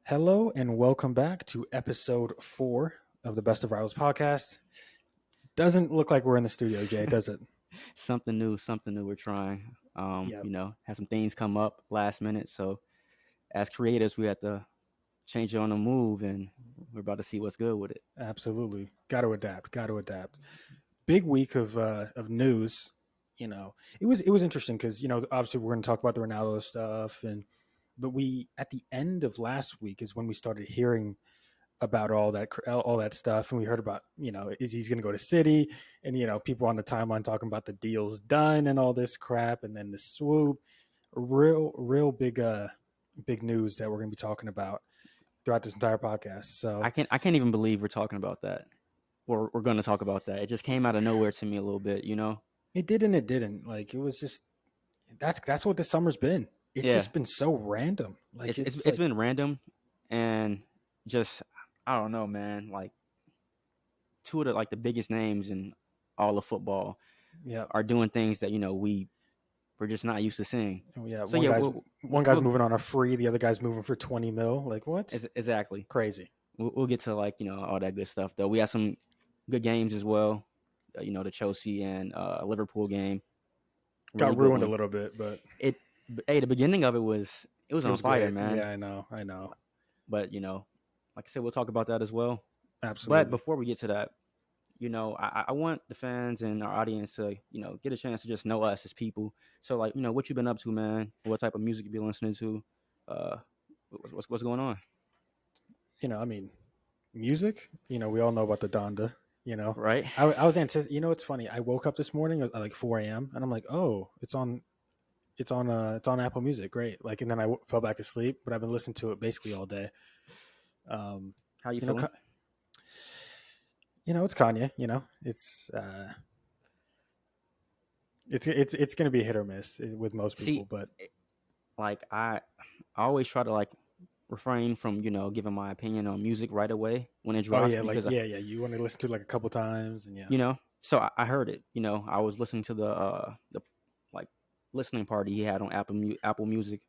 Hello and welcome back to episode 4 of the Best of Rivals podcast. Doesn't look like we're in the studio, Jay, does it? Something new we're trying. Yep. Had some things come up last minute. So as creators, we had to change it on the move, and we're about to see what's good with it. Absolutely. Got to adapt. Got to adapt. Big week of news. It was interesting because obviously we're going to talk about the Ronaldo stuff, but we at the end of last week is when we started hearing about all that stuff, and we heard about is he's going to go to City, and people on the timeline talking about the deals done and all this crap, and then the swoop. Real big news that we're going to be talking about throughout this entire podcast. So I can't even believe we're talking about that. We're going to talk about that. It just came out of nowhere to me a little bit, it did and it didn't. Like, it was just that's what this summer's been. It's Yeah, just been so random. Like, it's been random, and just I don't know, man. Like two of the biggest names in all of football yeah. are doing things that we're just not used to seeing. Yeah, So one guy's moving on a free, the other guy's moving for 20 mil. Like, what? Exactly. Crazy. We'll get to all that good stuff though. We had some good games as well. The Chelsea and Liverpool game Got ruined a little bit, but the beginning of it was on fire, great. man. Yeah, I know. But like I said, we'll talk about that as well. Absolutely. But before we get to that, I want the fans and our audience to get a chance to just know us as people. So what you've been up to, man? What type of music you've been listening to? What's going on? Music. We all know about the Donda. Right? I was anticipating. It's funny. I woke up this morning at like 4 a.m. and I'm like, oh, it's on Apple Music. Great. Like, and then I fell back asleep, but I've been listening to it basically all day. How you feeling? It's Kanye. It's going to be hit or miss with most people. But I always try to refrain from giving my opinion on music right away when it drops. You want to listen to it like a couple times, and So I heard it. I was listening to the listening party he had on Apple Music,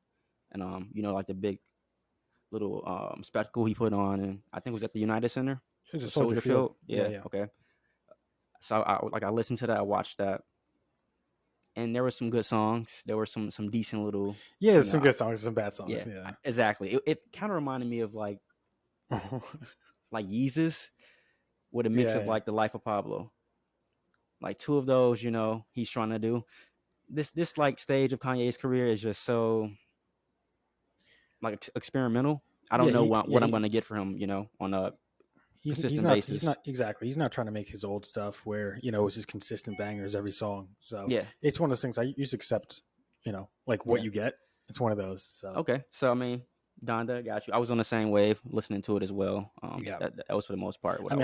and the big little spectacle he put on, and I think it was at the United Center. It was a Soldier Field. Yeah. Okay. So I listened to that. I watched that, and there were some good songs. There were some decent little some good songs, some bad songs. Yeah. Exactly. It kind of reminded me of like Yeezus with a mix of the Life of Pablo. Like two of those, he's trying to do. This stage of Kanye's career is just so experimental. I don't know what I'm going to get from him, on a consistent basis. He's not trying to make his old stuff where it's just consistent bangers every song. So yeah, it's one of those things I just accept. What you get. It's one of those. So okay. So Donda, got you. I was on the same wave, listening to it as well. That was for the most part. A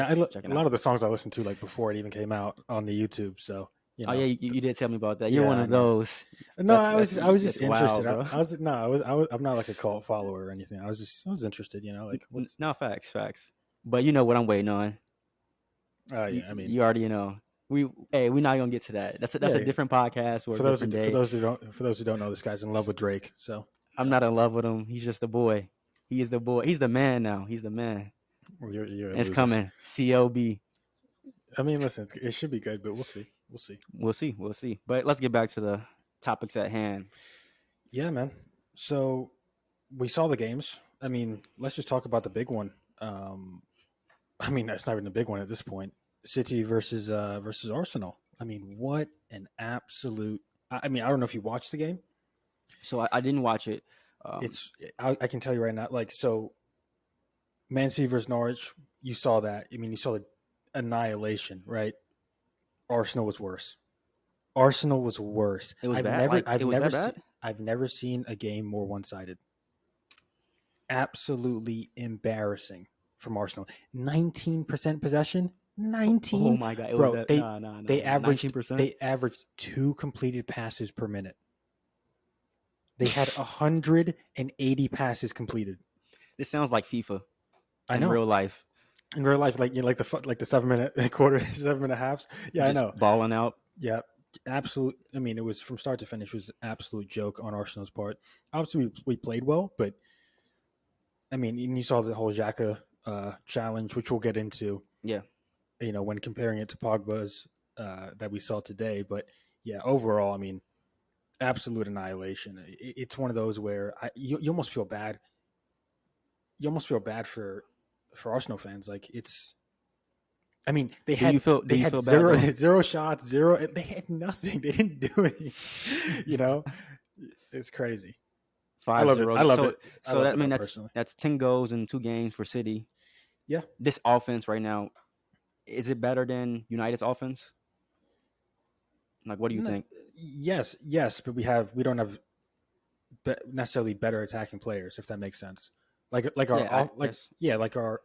lot of the songs I listened to before it even came out on the YouTube. So. You did tell me about that. You're one of those. No, I was just interested. Wild, I'm not like a cult follower or anything. I was interested. No, facts. But you know what I'm waiting on. You already know. We're not gonna get to that. That's a different podcast or for those who don't know, this guy's in love with Drake. So I'm not in love with him. He's just a boy. He is the boy. He's the man now. He's the man. Well, you're it's coming. COB. Listen, it should be good, but we'll see. We'll see. But let's get back to the topics at hand. Yeah, man. So we saw the games. Let's just talk about the big one. That's not even the big one at this point. City versus Arsenal. What an absolute. I don't know if you watched the game. So I didn't watch it. I can tell you right now. So, Man City versus Norwich. You saw that. You saw the annihilation, right? Arsenal was worse. It was bad. I've never seen a game more one-sided. Absolutely embarrassing from Arsenal. 19% possession. 19. Oh my god, bro! They averaged 19%? They averaged 2 completed passes per minute. They had 180 passes completed. This sounds like FIFA. I know. In real life, like the 7-minute quarter, 7-minute halves. Yeah, just I know. Balling out. Yeah, absolute. it was from start to finish. It was an absolute joke on Arsenal's part. Obviously, we played well, but I mean, and you saw the whole Xhaka challenge, which we'll get into. Yeah. When comparing it to Pogba's that we saw today, but yeah, overall, I mean, absolute annihilation. It's one of those where you almost feel bad. You almost feel bad for Arsenal fans. Like it's, I mean, they Do you had feel they do you had feel bad though? zero shots, zero. They had nothing. They didn't do anything. You know, it's crazy. I Five love it. zero. I love So it. I so love that I it mean though, personally. that's 10 goals in 2 games for City. Yeah. This offense right now, is it better than United's offense? Like, what do you think? Yes, yes, but we don't have necessarily better attacking players, if that makes sense. Like Yeah, I like yes. yeah, like our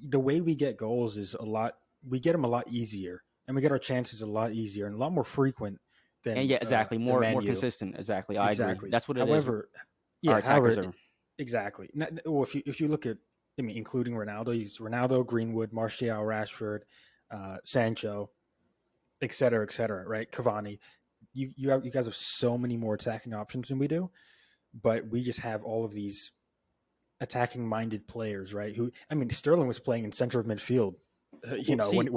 the way we get goals is a lot. We get them a lot easier, and we get our chances a lot easier and a lot more frequent And than yeah, exactly. Man More U. consistent. Exactly. I agree. Exactly. That's what it is. However, Our yeah. attackers However, are exactly. Well, if you look at, I mean, including Ronaldo, you use Ronaldo, Greenwood, Martial, Rashford, Sancho, et cetera. Right, Cavani. You guys have so many more attacking options than we do, but we just have all of these attacking minded players, right? Who, I mean, Sterling was playing in center of midfield. well, see,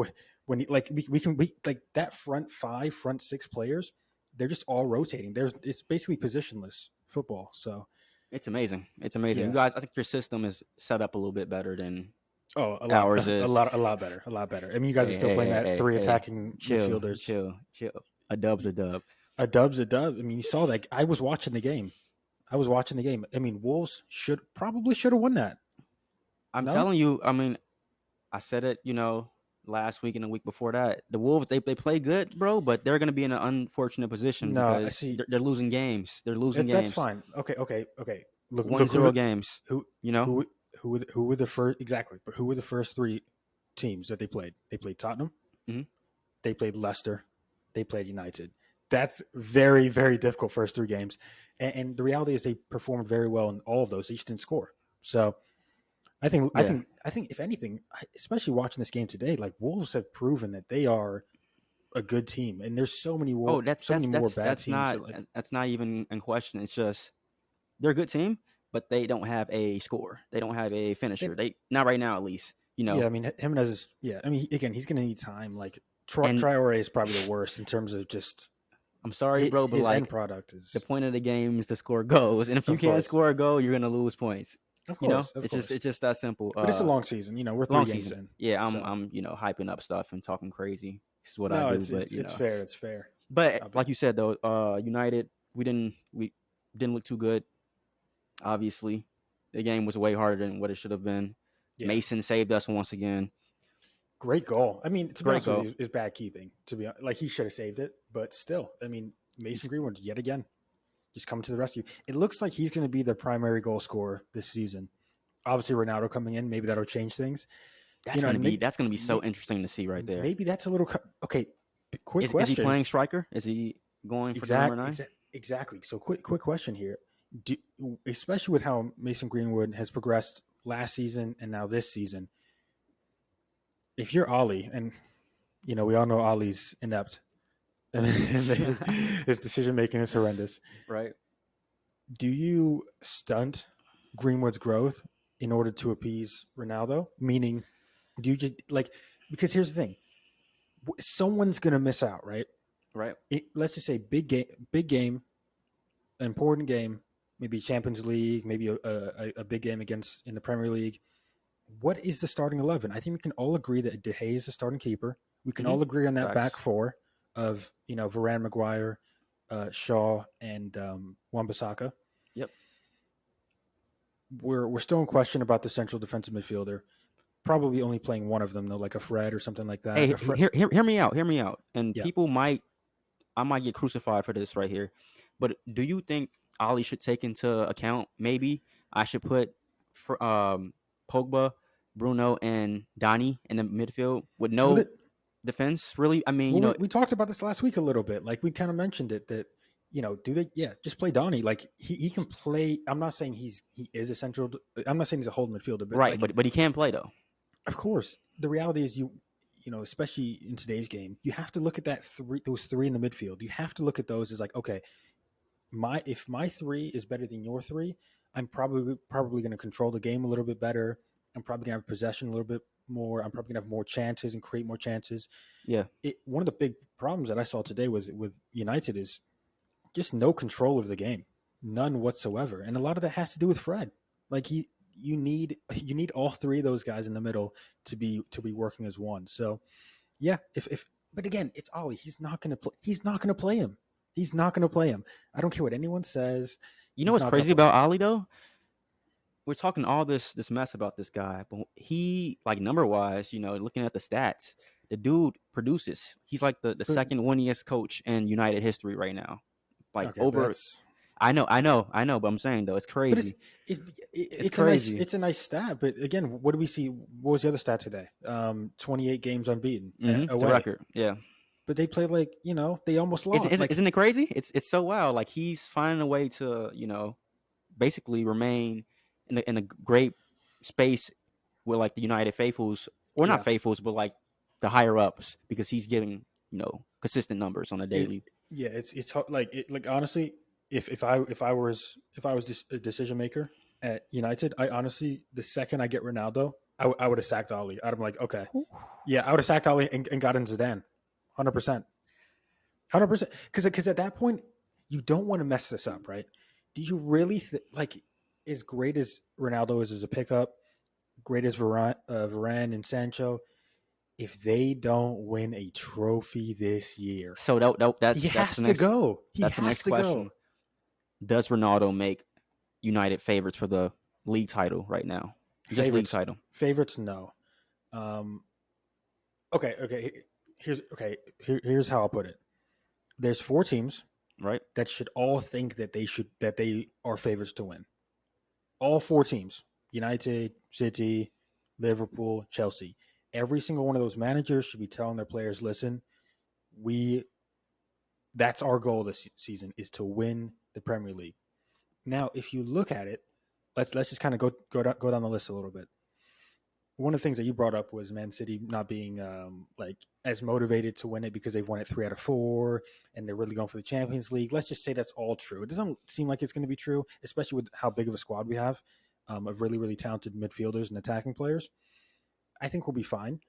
When he, like we can we like that front five, front six players, they're just all rotating. It's basically positionless football. So it's amazing. It's amazing. You yeah. guys, I think your system is set up a little bit better than Oh, ours is. a lot better, a lot better. I mean, you guys are Hey, still hey, playing hey, that hey, three hey. attacking Chill, midfielders. chill, chill. A dub's a dub. A dub's a dub. I mean, you saw that. I was watching the game. I was watching the game. I mean, Wolves should have won that. I'm No, telling you, I mean, I said it, last week and the week before that. The Wolves, they play good, bro, but they're going to be in an unfortunate position no. I because see. they're losing games. They're losing That's games. fine. Okay. One Look who zero games, who you know? who were the first exactly? But who were the first three teams that they played? They played Tottenham. Mhm. They played Leicester. They played United. That's very very difficult first three games, and the reality is they performed very well in all of those. They just didn't score. So Yeah. I think if anything, especially watching this game today, like Wolves have proven that they are a good team, and there's Oh, so many more bad that's teams. not That like that's not even in question. It's just they're a good team, but they don't have a score. They don't have a they, finisher. They not right now at least, yeah, I mean, Jimenez is yeah. I mean, again, he's going to need time. Like And Traore is probably the worst in terms of just I'm sorry, bro, but his end like product the is, point of the game is to score goals, and if you of can't course, score a goal, you're gonna lose points. of It's course. just that simple. But it's a long season. We're three Long games season. in, Yeah, so I'm hyping up stuff and talking crazy. This is what I no, do, but it's fair. It's fair. but I'll be like you said though, United, we didn't look too good. Obviously, the game was way harder than what it should have been. yeah. Mason saved us once again. Great goal. I mean, to be Great honest with goal. you, is bad keeping. To be honest, like he should have saved it, but still, I mean, Mason He's Greenwood yet again just coming to the rescue. It looks like he's going to be the primary goal scorer this season. Obviously, Ronaldo coming in, maybe that'll change things. And that's gonna be so interesting to see right there. maybe that's a little okay. Quick Is he question. playing striker? Is he going for the number 9? Exactly. So quick question here. Do, especially with how Mason Greenwood has progressed last season and now this season, if you're Ollie, and we all know Ollie's inept, and his decision making is horrendous. Right. Do you stunt Greenwood's growth in order to appease Ronaldo? Meaning, do you just like, because here's the thing: someone's gonna miss out, right? Right. Let's just say big game, important game, maybe Champions League, maybe a big game against in the Premier League. What is the starting 11? I think we can all agree that De Gea is the starting keeper. We can all agree on that back Facts. four of Varane, Maguire, Shaw, and Wan-Bissaka. Yep. We're still in question about the central defensive midfielder. Probably only playing one of them though, like a Fred or something like that. Hey, hear me out. Hear me out. And Yeah. I might get crucified for this right here. But do you think Ali should take into account maybe I should put Pogba, Bruno, and Donny in the midfield with Well, no defense? Really, I mean, we talked about this last week a little bit. Like we kind of mentioned it that do they? Yeah, just play Donny. Like he can play. I'm not saying he is a central. I'm not saying he's a holding midfielder, but right? like But he can play though. of course, the reality is especially in today's game, you have to look at those three in the midfield. You have to look at those as like, okay, if my three is better than your three, I'm probably going to control the game a little bit better. I'm probably going to have possession a little bit more. I'm probably going to have more chances and create more chances. Yeah. One of the big problems that I saw today with United is just no control of the game, none whatsoever, and a lot of that has to do with Fred. Like you need all three of those guys in the middle to be working as one. So yeah, if but again, it's Ollie. He's not going to play. He's not going to play him. He's not going to play him. I don't care what anyone says. You know He's what's not going to crazy play him. about Ali though? We're talking all this mess about this guy, but he like number wise, looking at the stats, the dude produces. He's like the But second winningest coach in United history right now. Like okay, but over, that's but I'm saying though, it's but it's crazy. it, it, It's it's a nice crazy. it's a nice stat. But again, what do we see? What was the other stat today? 28 games unbeaten It's a away. record. Yeah. But they played like they almost Isn't, lost. isn't Like isn't it crazy? It's so wild. Like he's finding a way to basically remain in a great space with like the United faithfuls, or not yeah, faithfuls, but like the higher ups, because he's getting consistent numbers on a it daily. yeah it's like honestly, if I was a decision maker at United, I honestly the second I get Ronaldo, I would have sacked Ali. I'd have been like, okay, yeah, I would have sacked Ali and got in Zidane, 100%, 100%. Because at that point, you don't want to mess this up, right? Do you really like as great as Ronaldo is as a pickup, great as Varane and Sancho? If they don't win a trophy this year, So he that's has the to next go. He that's the has next to go. question. Does Ronaldo make United favorites for the league title right now? Just league Favorites, title, favorites, no. Um, okay. Here's how I'll put it. There's four teams right? that should all think that they are favorites to win. All four teams: United, City, Liverpool, Chelsea. Every single one of those managers should be telling their players, "Listen, we that's our goal this season is to win the Premier League." Now, if you look at it, let's just kind of go down the list a little bit. One of the things that you brought up was Man City not being like as motivated to win it because they've won it 3 out of 4 and they're really going for the Champions League. Let's just say that's all true. It doesn't seem like it's going to be true, especially with how big of a squad we have of really, really talented midfielders and attacking players. I think we'll be fine.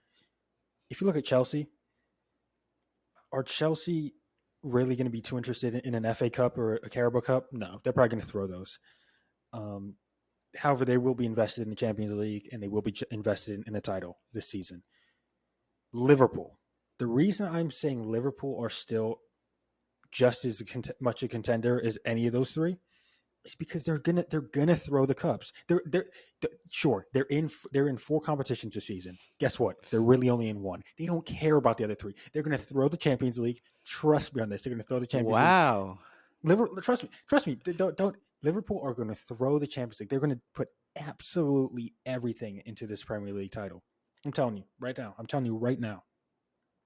If you look at Chelsea, are Chelsea really going to be too interested in an FA Cup or a Carabao Cup? No, they're probably going to throw those. Um, However, they will be invested in the Champions League and they will be invested in the title this season. Liverpool. The reason I'm saying Liverpool are still just as much a contender as any of those three is because they're gonna throw the cups. Sure they're in 4 competitions this season. Guess what? They're really only in one. They don't care about the other three. They're gonna throw the Champions League. Trust me on this. They're gonna throw the Champions League. Wow. Liverpool, trust me. Don't. Liverpool are going to throw the Champions League. They're going to put absolutely everything into this Premier League title. I'm telling you right now. I'm telling you right now.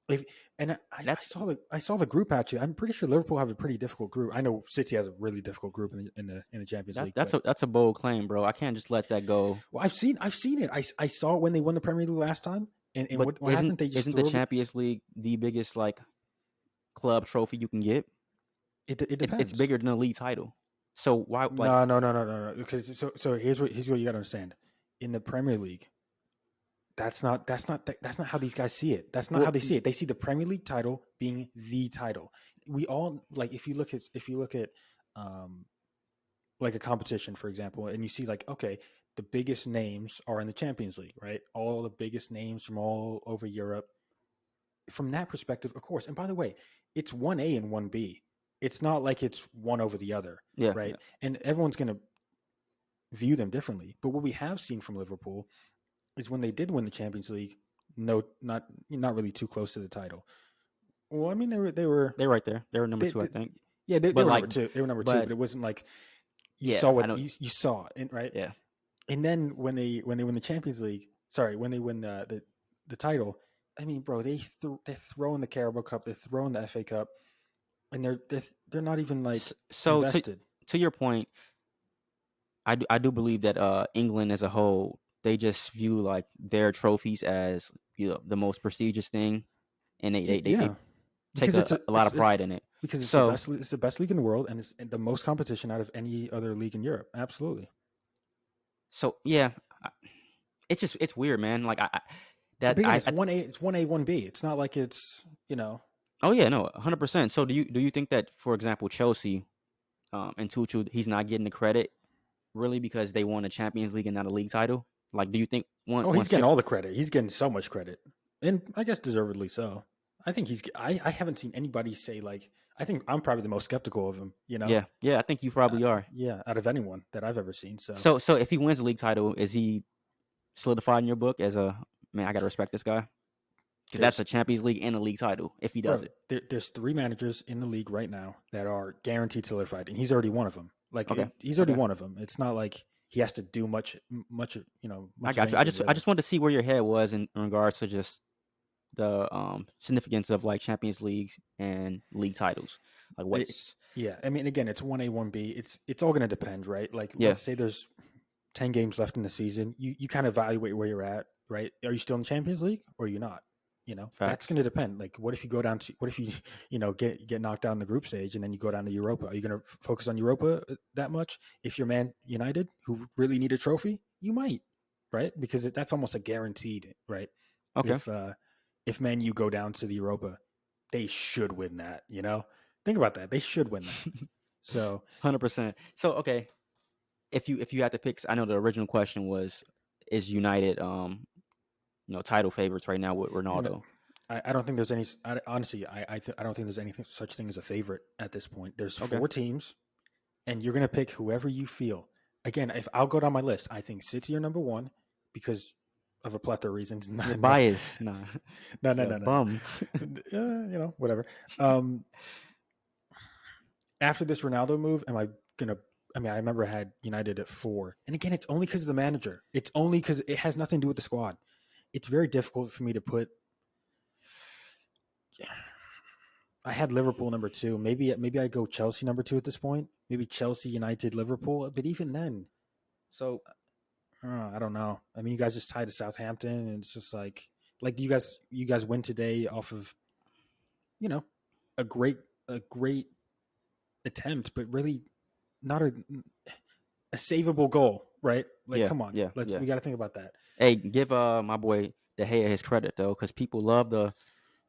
If, and I That's saw the group actually. I'm pretty sure Liverpool have a pretty difficult group. I know City has a really difficult group in the Champions League. But that's a bold claim, bro. I can't just let that go. well, I've seen it. I saw it when they won the Premier League last time. And But what happened? They just isn't the threw Champions League the biggest like club trophy you can get? it It's depends. bhow the league title. So why like No. Because so here's what you got to understand. In the Premier League, that's not how these guys see it. That's not how well they see it. They see the Premier League title being the title. We all like if you look at um like a competition, for example, and you see like, okay, the biggest names are in the Champions League, right? All the biggest names from all over Europe. From that perspective, of course. And by the way, it's 1A and 1B. It's not like it's one over the other, yeah, right? yeah. And everyone's going to view them differently. But what we have seen from Liverpool is when they did win the Champions League, no, not really too close to the title. Well, I mean, They're right there. They were number they, 2, I they think. yeah, they But were like number two. They were number two, but but it wasn't like you yeah, saw I what know. you saw, right? Yeah. And then when they win the Champions League, sorry, when they win the title, I mean, bro, they're throwing the Carabao Cup, they're throwing the FA Cup, and they're not even like So invested. to your point, I do believe that England as a whole, they just view like their trophies as the most prestigious thing, and they Yeah, take because it's a lot of pride in it. because So it's the best league in the world, and it's the most competition out of any other league in Europe. Absolutely. So yeah, I- it's weird, man. Like But that again, I, 1A 1B. It's not like it's oh yeah, no, 100%. So do you think that, for example, Chelsea, and Tuchel, he's not getting the credit really because they won a Champions League and not a league title? Like, do you think Oh, he's once getting all the credit. He's getting so much credit, and I guess deservedly so. I think he's. I haven't seen anybody say like. I think I'm probably the most skeptical of him. yeah, I think you probably are. Yeah, out of anyone that I've ever seen. So, So if he wins the league title, is he solidified in your book as a man? I gotta respect this guy because that's there's a Champions League and a league title if he does bro, it. there's three managers in the league right now that are guaranteed solidified, and he's already one of them. Like Okay, he's already okay, one of them. It's not like he has to do much, I much of got you. I anything just I really. just wanted to see where your head was in regards to just the significance of like Champions Leagues and league titles. Like It, what's yeah, I mean, again, it's 1A 1B. It's all going to depend, right? Like, yeah, let's say there's 10 games left in the season. You kind of evaluate where you're at, right? Are you still in the Champions League or are you not? That's facts. going to depend. Like, what if you go down to, what if you, get knocked out in the group stage and then you go down to Europa? Are you going to focus on Europa that much? If you're Man United, who really need a trophy, you might, right? Because that's almost a guaranteed, right? Okay, If Man U go down to the Europa, they should win that. Think about that. They should win that. So 100%. So okay, if you had to pick, I know the original question was, is United title favorites right now with no, Ronaldo? I don't think there's any. Honestly, I don't think there's anything such thing as a favorite at this point. There's Okay, four teams, and you're gonna pick whoever you feel. Again, if I'll go down my list, I think City are number one because of a plethora of reasons. you're No, biased. Nah, no, no, you're a no, no, no. bum. Whatever. Um, After this Ronaldo move, am I gonna? I mean, I remember I had United at 4, and again, it's only because of the manager. It's only because it has nothing to do with the squad. It's very difficult for me to put. I had Liverpool number 2. Maybe I go Chelsea number 2 at this point. Maybe Chelsea, United, Liverpool. But even then, So I don't know. I mean, you guys just tied to Southampton, and it's just like you guys win today off of you know a great attempt, but really not a savable goal, right? Like, yeah, come on, yeah, we yeah. got to think about that. Hey, give my boy De Gea his credit though, because people love to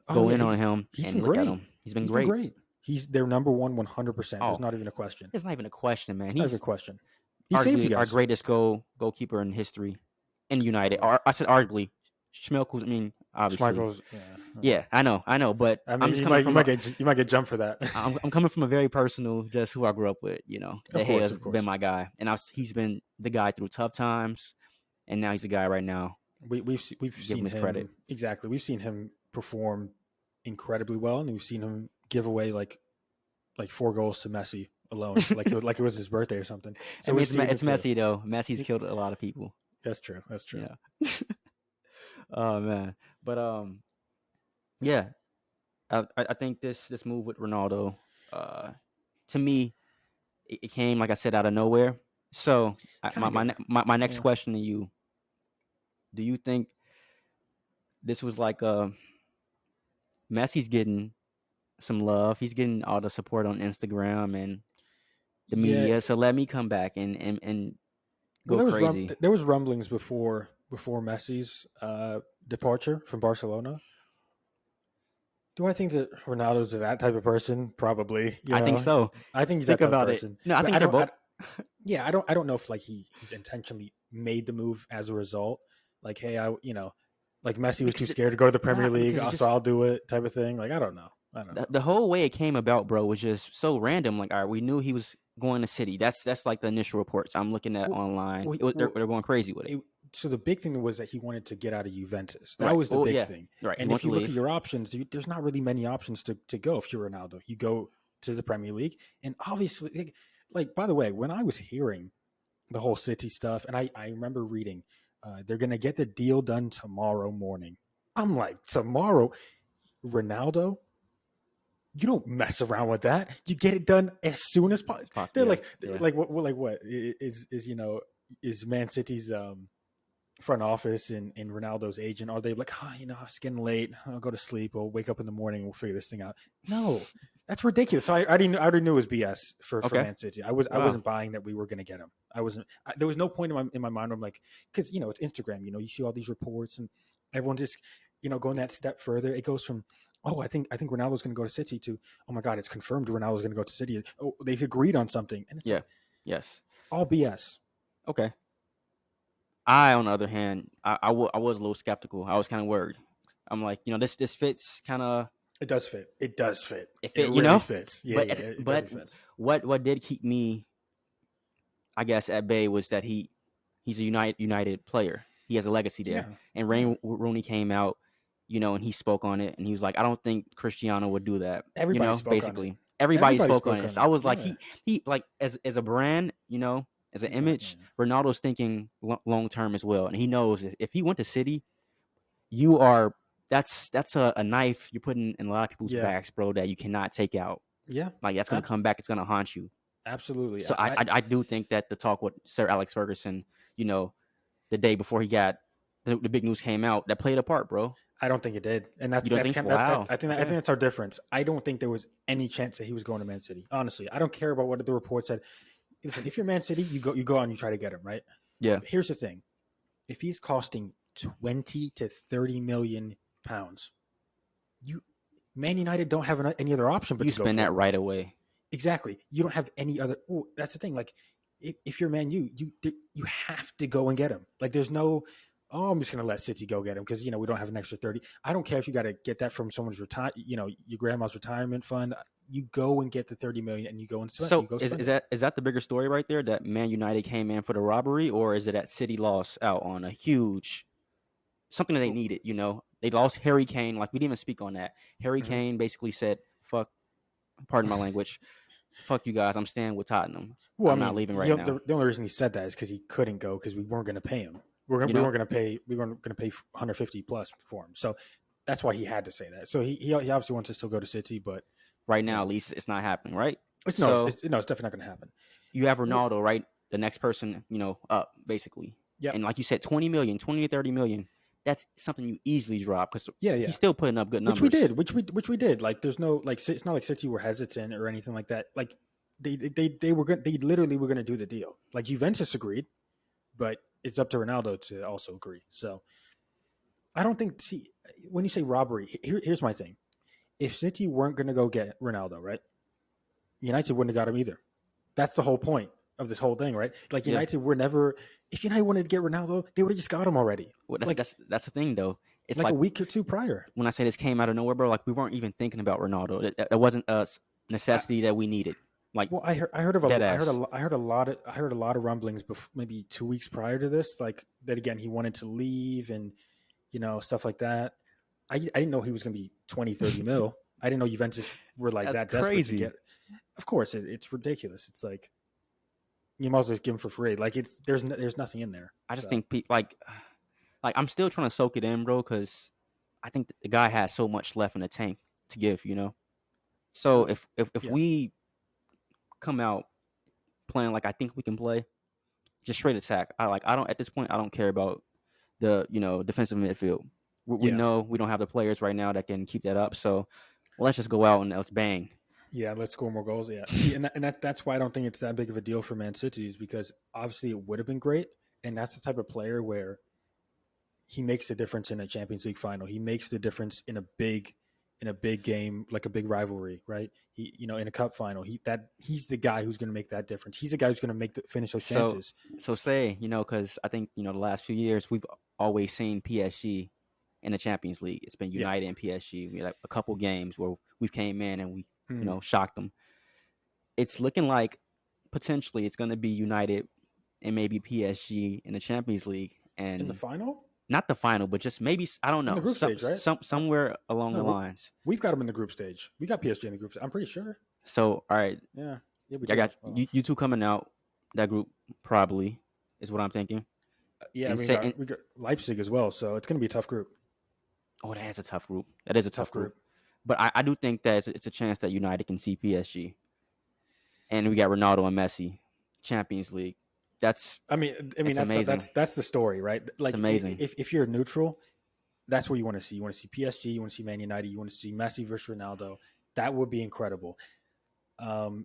Oh go yeah, in on him he's been and look at great. him. He's been He's been great. great. He's their number one, 100%. There's Oh, not even a question. it's not even a question, man. It's not even a He's question. He saved you arguably our guys. greatest goalkeeper in history in United. Uh, Or I said arguably. Schmelkus, I mean, obviously. Schmeichel's, yeah. Yeah, I know, but I I'm mean, just you coming might you from might get you might get jumped for that. I'm coming from a very personal, just who I grew up with. Of De course, Gea's of been course. my guy, and he's been the guy through tough times, and now he's the guy right now. We've Give him seen his credit. him exactly. We've seen him perform incredibly well, and we've seen him give away like 4 goals to Messi alone, like it was his birthday or something. I So mean, we've seen it it's too. Messi though. Messi's killed a lot of people. That's true. That's true. Yeah. Oh man, but yeah. I think this move with Ronaldo, uh, to me, it came, like I said, out of nowhere. So Kinda. my next Yeah. question to you: do you think this was like Messi's getting some love? He's getting all the support on Instagram and the Yeah. media. So let me come back and Well, go crazy. there was rumblings before Messi's departure from Barcelona. Do I think that Ronaldo's that type of person? Probably. I think so. I think he's that Think type of about it. person. No, I But think they're both. yeah, I don't know if like he's intentionally made the move as a result. Like, hey, like Messi was too Because scared to go to the Premier nah, League, because it so just I'll do it type of thing. Like, I don't know. the whole way it came about, bro, was just so random. Like, all right, we knew he was going to City. That's like the initial reports I'm looking at Well, online. well, They're well going crazy with it. so the big thing was that he wanted to get out of Juventus. That Right. was the Oh big yeah. thing. Right. He And wants if to you look at leave. your options, there's not really many options to go if you're Ronaldo. You go to the Premier League, and obviously, like by the way, when I was hearing the whole City stuff, and I remember reading, they're gonna get the deal done tomorrow morning. I'm like, tomorrow, Ronaldo. You don't mess around with that. You get it done as soon as possible. It's possible. They're Yeah. like, Yeah. what is Man City's front office and Ronaldo's agent, are they like, it's getting late. I'll go to sleep. We'll wake up in the morning. We'll figure this thing out. No, That's ridiculous. So I already knew it was BS for Okay. Man City. I Wow. wasn't buying that we were going to get him. I wasn't. There was no point in my mind where I'm like, because it's Instagram. You see all these reports and everyone just going that step further. It goes from I think Ronaldo's going to go to City to oh my god, it's confirmed Ronaldo's going to go to City. Oh, they've agreed on something, and it's Yeah. like Yes. all BS. Okay. I, on the other hand, I was a little skeptical. I was kind of worried. I'm like, this fits kind of. It does fit. It does fit. It It fit, really fits. Yeah, but yeah. It but definitely fits. what did keep me, I guess, at bay was that he's a United player. He has a legacy there. Yeah, And yeah. Rooney came out, and he spoke on it, and he was like, I don't think Cristiano would do that. Everybody spoke on it. Basically, everybody Everybody spoke on spoke it. on So I it. was like, Yeah. he like as a brand, as an He's not. image, Ronaldo's thinking long term as well, and he knows if he went to City, you are that's a knife you're putting in a lot of people's Yeah. backs, bro, that you cannot take out. Yeah. Like that's gonna come back. It's gonna haunt you. Absolutely. So I do think that the talk with Sir Alex Ferguson, the day before he got the big news came out, that played a part, bro. I don't think it did, and You don't think so? kind of, Wow. I think Okay. that's our difference. I don't think there was any chance that he was going to Man City. Honestly, I don't care about what the report said. Listen, if you're Man City, you go on, you try to get him, right? Yeah. But here's the thing: if he's costing 20 to 30 million pounds, Man United don't have any other option but You to go spend for that him. right away. Exactly. You don't have any other. Oh, that's the thing. Like, if you're Man U, you have to go and get him. Like, there's no. Oh, I'm just gonna let City go get him because we don't have an extra 30. I don't care if you got to get that from someone's your grandma's retirement fund. You go and get the 30 million and you go and spend. So You go is spend it. that the bigger story right there? That Man United came in for the robbery, or is it that City lost out on a huge something that they needed? They lost Harry Kane. Like we didn't even speak on that. Harry Mm-hmm. Kane basically said, "Fuck." Pardon my language. Fuck you guys. I'm staying with Tottenham. Well, I I'm not mean, leaving right now. the only reason he said that is because he couldn't go because we weren't going to pay him. We weren't going to pay. We weren't going to pay 150 plus for him. So that's why he had to say that. So he obviously wants to still go to City, but right now, at least it's not happening, right? it's definitely not going to happen. You have Ronaldo, right? The next person, up basically. Yeah. And like you said, 20 to 30 million. That's something you easily drop because he's still putting up good numbers. Which we did. Like there's no it's not like City were hesitant or anything like that. Like they literally were going to do the deal. Like Juventus agreed, but it's up to Ronaldo to also agree. So I don't think. See, when you say robbery, here's my thing. If City weren't going to go get Ronaldo, right? United wouldn't have got him either. That's the whole point of this whole thing, right? Like United were never. If United wanted to get Ronaldo, they would have just got him already. Well, that's the thing, though. It's like a week or two prior. When I say this came out of nowhere, bro, like we weren't even thinking about Ronaldo. It wasn't a necessity that we needed. Like, well, I heard a lot of rumblings before, maybe 2 weeks prior to this, like that again he wanted to leave and stuff like that. I didn't know he was going to be 20, 30 mil. I didn't know Juventus were like that desperate to get. Of course, it's ridiculous. It's like you might as well give him for free. Like there's nothing in there. I just think like I'm still trying to soak it in, bro, because I think the guy has so much left in the tank to give. So if we come out playing like I think we can play, just straight attack. At this point I don't care about the defensive midfield. We know we don't have the players right now that can keep that up. So let's just go out and let's bang. Yeah, let's score more goals. Yeah, that's why I don't think it's that big of a deal for Man City is because obviously it would have been great, and that's the type of player where he makes the difference in a Champions League final. He makes the difference in a big game, like a big rivalry, right? He, in a cup final, he's the guy who's going to make that difference. He's the guy who's going to finish those chances. So say, because I think, the last few years we've always seen PSG in the Champions League. It's been United and PSG. We had a couple games where we came in and we, shocked them. It's looking like potentially it's going to be United and maybe PSG in the Champions League. And in the final? Not the final, but just maybe, I don't know. In the group stage, right? Somewhere along the lines. We've got them in the group stage. We got PSG in the group stage. I'm pretty sure. So, all right. Yeah. I got you two coming out. That group probably is what I'm thinking. Yeah, we got Leipzig as well, so it's going to be a tough group. Oh, that is a tough group. That is a tough group. But I do think that it's a chance that United can see PSG. And we got Ronaldo and Messi, Champions League. That's amazing. That's the story, right? Like, it's amazing. If you're neutral, that's what you want to see. You want to see PSG. You want to see Man United. You want to see Messi versus Ronaldo. That would be incredible.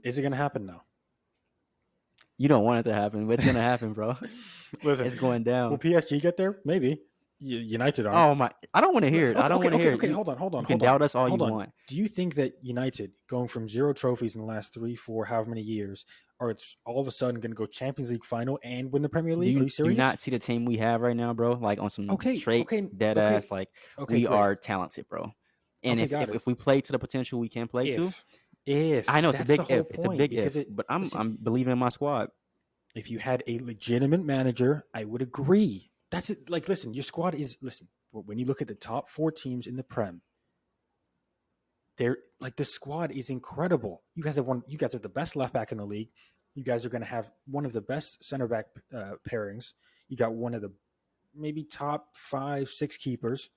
Is it going to happen now? You don't want it to happen, but it's gonna happen, bro. Listen, It's going will down. PSG get there? Maybe. United aren't. Oh my! I don't want to hear it. I Okay, don't okay, want to okay, hear it. okay. Hold on, hold on, You can hold on, doubt us all you hold on. want. Do you think that United, going from 0 trophies in the last 3, 4, however many years, are it's all of a sudden going to go Champions League final and win the Premier Do League? Are you you do you serious? not see the team we have right now, bro? Like on some Okay, straight okay, dead okay, ass. Like okay. we Great. are talented, bro. And Okay, if got if, it. if we play to the potential we can play to, If, I know it's a that's the big whole if. It's a point, big because if. it. But I'm Listen, I'm believing in my squad. if you had a legitimate manager, I would agree. That's it. Like, listen, your squad is listen. When you look at the top 4 teams in the Prem, they're like the squad is incredible. You guys have one. You guys have the best left back in the league. You guys are going to have one of the best center back pairings. You got one of the maybe top 5, 6 keepers.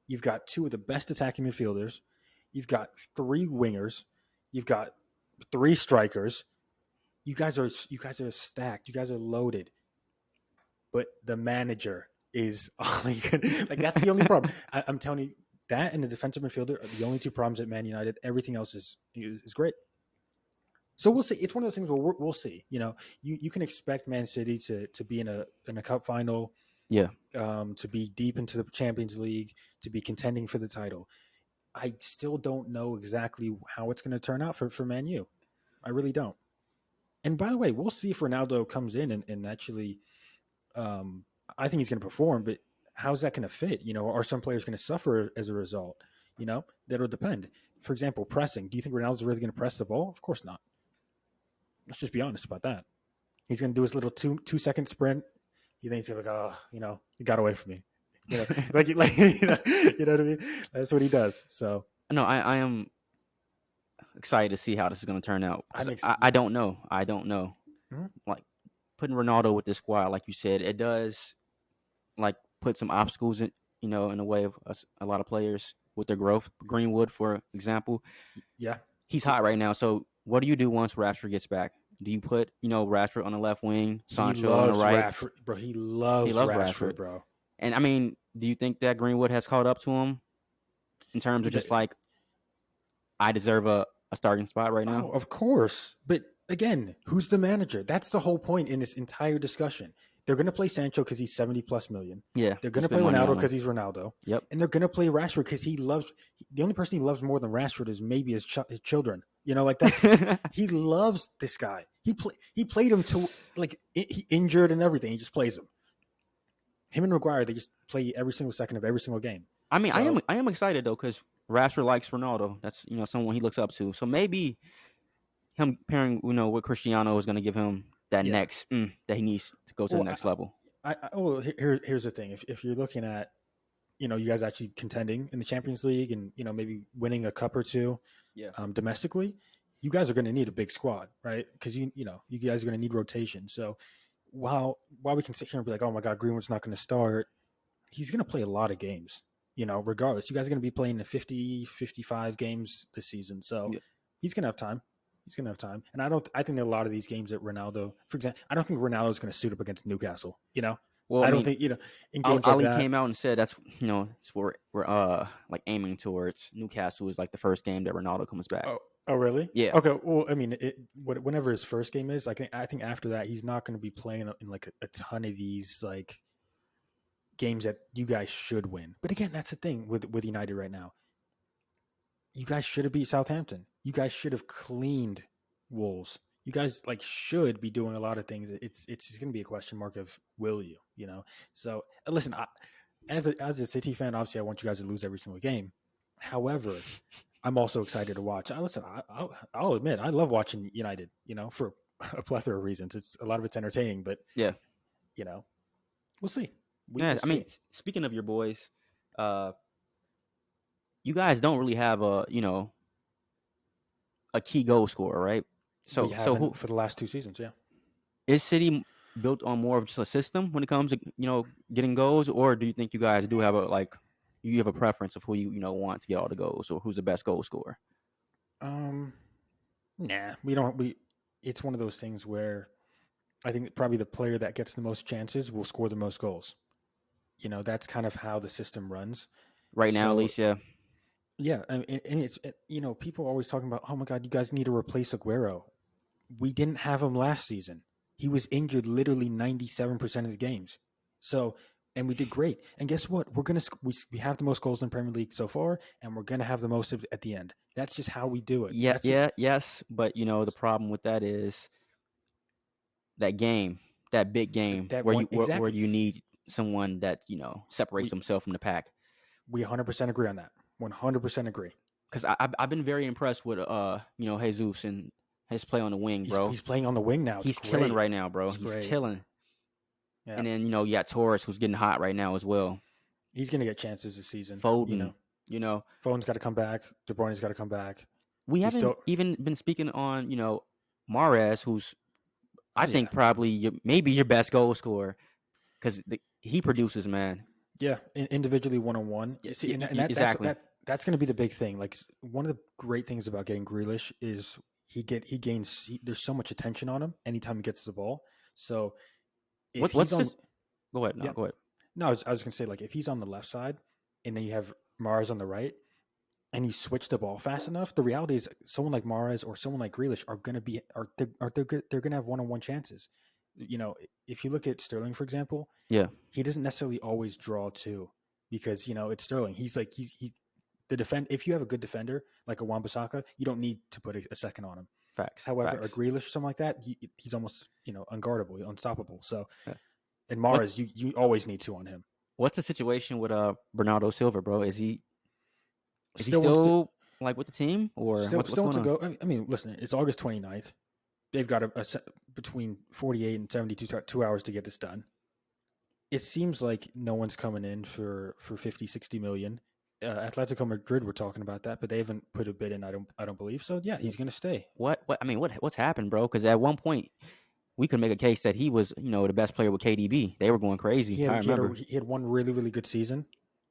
You've got 2 of the best attacking midfielders. You've got 3 wingers. You've got 3 strikers. You guys are stacked. You guys are loaded. But the manager is like that's the only problem. I'm telling you, that and the defensive midfielder are the only 2 problems at Man United. Everything else is great. So we'll see. It's one of those things where we'll see. You can expect Man City to be in a cup final, Yeah. to be deep into the Champions League, to be contending for the title. I still don't know exactly how it's going to turn out for Man U. I really don't. And by the way, we'll see if Ronaldo comes in and actually. Um, I think he's going to perform, but how's that going to fit? Are some players going to suffer as a result? That'll depend. For example, pressing. Do you think Ronaldo's really going to press the ball? Of course not. Let's just be honest about that. He's going to do his little 2 second sprint. You think he's going to go, he got away from me. Like you know what I mean? That's what he does. So No, I am excited to see how this is going to turn out. I'm I don't know. I don't know. Mhm. Like putting Ronaldo with this squad, like you said, it does like put some obstacles in the way of a lot of players with their growth. Greenwood, for example, Yeah. he's hot right now. So what do you do once Rashford gets back? Do you put Rashford on the left wing, He Sancho on the loves right? Rashford, bro. He He loves loves Rashford, Rashford. bro. And I mean, do you think that Greenwood has caught up to him in terms of just The- like I deserve a starting spot right now? Oh, of course. But again, who's the manager? That's the whole point in this entire discussion. They're going to play Sancho because he's 70 plus million. Yeah, They're you going to play spend money Ronaldo on him. because he's Ronaldo. Yep. And they're going to play Rashford because the only person he loves more than Rashford is maybe his children. Like he loves this guy. He played him to like he injured and everything. He just plays him. Him and Maguire, they just play every single second of every single game. I mean, So I am excited though because Rashford likes Ronaldo. That's someone he looks up to. So maybe him pairing with Cristiano is going to give him that yeah. next that he needs to go to the Well, next level. here's the thing. If you're looking at you guys actually contending in the Champions League and maybe winning a cup or 2, Yeah. Domestically, you guys are going to need a big squad, right? Because you guys are going to need rotation. So while we can sit here and be like, oh my God, Greenwood's not going to start, he's going to play a lot of games. Regardless, you guys are going to be playing the 50, 55 games this season. So Yeah. he's going to have time. He's going to have time. And I think that a lot of these games that Ronaldo, for example, I don't think Ronaldo's going to suit up against Newcastle. Well, I I don't mean, think, in games like Ali that. came out and said that's it's what we're like aiming towards. Newcastle is like the first game that Ronaldo comes back. Oh, really? Yeah. Okay. Well, I mean, whenever his first game is, I think after that he's not going to be playing in like a ton of these like games that you guys should win. But again, that's the thing with United right now. You guys should have beat Southampton. You guys should have cleaned Wolves. You guys should be doing a lot of things. It's going to be a question mark of will you? So listen, as a City fan, obviously I want you guys to lose every single game. However, I'm also excited to watch. I'll admit I love watching United. For a plethora of reasons. A lot of it's entertaining, but Yeah. We'll see. Yeah. We'll I mean, see. speaking of your boys, you guys don't really have a key goal scorer, right? We So who haven't for the last 2 seasons. Yeah. is City built on more of just a system when it comes to getting goals, or do you think you guys do have you have a preference of who you want to get all the goals, or who's the best goal scorer? Nah, we don't. It's one of those things where I think probably the player that gets the most chances will score the most goals. That's kind of how the system runs. Right now, at So least, yeah. Yeah, and it's people always talking about, oh my God, you guys need to replace Aguero. We didn't have him last season. He was injured literally 97% of the games. So, and we did great. And guess what? We have the most goals in the Premier League so far, and we're gonna have the most at the end. That's just how we do it. Yeah, That's it. yeah, yes, but the problem with that is that game, that big game That where one where exactly. you need someone that separates We himself from the pack. we 100% agree on that. 100% agree. Because I've been very impressed with Jesus and his play on the wing, bro. He's playing on the wing now. It's He's killing great. right now, bro. It's He's great. killing. Yeah, And then you got Torres who's getting hot right now as well. he's gonna get chances this season. Foden, you know, Foden's got to come back. De Bruyne's got to come back. we We haven't still. even been speaking on Mahrez, who's I Oh yeah, think probably maybe your best goal scorer because he produces, man. yeah. Individually, 1-on-1. See, and Exactly. that's going to be the big thing. Like one of the great things about getting Grealish is he gains. There's so much attention on him anytime he gets the ball. So if he's What's on, this? Go ahead. No, yeah. go ahead. No, I was going to say, like, if he's on the left side and then you have Mars on the right, and you switch the ball fast enough, the reality is someone like Mahrez or someone like Grealish are going to be they're going to have 1-on-1 chances. If you look at Sterling, for example, Yeah, he doesn't necessarily always draw two because it's Sterling. He's like he the defend. If you have a good defender like a Wan-Bissaka, you don't need to put a second on him. facts. However, a Facts. Grealish or something like that, he's almost unguardable, unstoppable. So, Yeah. and What Mahrez, you always need two on him. What's the situation with Bernardo Silva, bro? Is he Still wants to still like with the team or what's still going wants to on? go. I mean, listen, it's August 29th. They've got between 48 and 72 2 hours to get this done. It seems like no one's coming in for 50, 60 million. Atletico Madrid were talking about that, but they haven't put a bid in. I don't believe so. Yeah, he's going to stay. What I mean, what's happened, bro? Because at one point we could make a case that he was the best player with KDB. They were going crazy. I remember. He had one really really good season,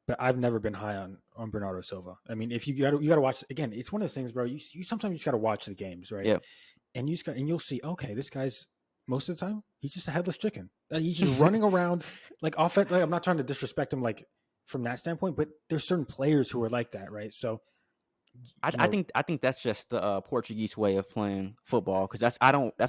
but I've never been high on Bernardo Silva. I mean, if you got to watch again. It's one of those things, bro. You sometimes you just got to watch the games, right? Yeah. And you'll see. Okay, this guy's most of the time he's just a headless chicken. He's just running around like offense. Like, I'm not trying to disrespect him like from that standpoint, but there's certain players who are like that, right? So you know, I think that's just the Portuguese way of playing football because that's